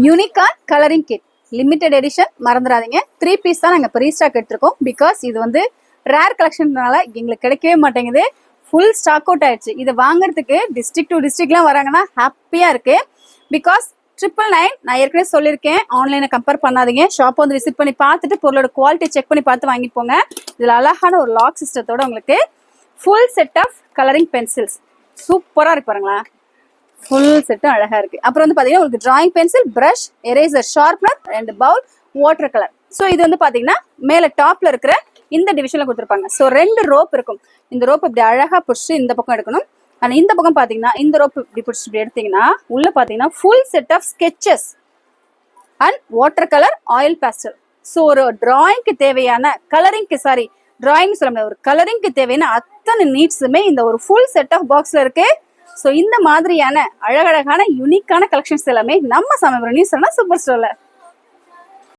Unicorn colouring kit limited edition மறந்துடாதீங்க. 3 piece தான் நாங்கள் இப்போ ரீஸ்டாக் எடுத்திருக்கோம். பிகாஸ் இது வந்து ரேர் கலெக்ஷன்னால எங்களுக்கு கிடைக்கவே மாட்டேங்குது. ஃபுல் ஸ்டாக் அவுட் ஆயிடுச்சு. இதை வாங்குறதுக்கு டிஸ்ட்ரிக்ட் டு டிஸ்ட்ரிக்ட்லாம் வராங்கன்னா ஹாப்பியாக இருக்கு. பிகாஸ் 999 நான் ஏற்கனவே சொல்லியிருக்கேன், ஆன்லைனை கம்பேர் பண்ணாதீங்க. ஷாப் வந்து விசிட் பண்ணி பார்த்துட்டு பொருளோட குவாலிட்டி செக் பண்ணி பார்த்து வாங்கிட்டு போங்க. இதில் அழகான ஒரு லாக் சிஸ்டத்தோட உங்களுக்கு full set of colouring pencils சூப்பராக இருக்கு பாருங்களேன். ஃபுல் செட்டும் அழகா இருக்கு. அப்புறம் வந்து பாத்தீங்கன்னா உங்களுக்கு drawing pencil, brush, eraser, sharpener, 2 bowl, water colour. So இது வந்து பாத்தீங்கன்னா மேல டாப்ல இருக்கிற இந்த டிவிஷன்ல கொடுத்துருப்பாங்க. ஸோ 2 ரோப் இருக்கும். இந்த ரோப் இப்படி அழகா பிடிச்சி இந்த பக்கம் எடுக்கணும். ஆனா இந்த பக்கம் பாத்தீங்கன்னா இந்த ரோப் இப்படி பிடிச்சி இப்படி எடுத்தீங்கன்னா உள்ள பாத்தீங்கன்னா full set of sketches and water colour, oil pastel. So ஒரு டிராயிங்க்கு தேவையான டிராயிங் சொல்ல முடியாது, ஒரு கலரிங்க்கு தேவையான அத்தனை நீட்ஸுமே இந்த ஒரு ஃபுல் செட் ஆஃப் பாக்ஸ்ல இருக்கு. ஸோ இந்த மாதிரியான அழகழகான யூனிக்கான கலெக்ஷன்ஸ் எல்லாமே நம்ம சமயபுரம் நியூஸ் சூப்பர் ஸ்டோர்ல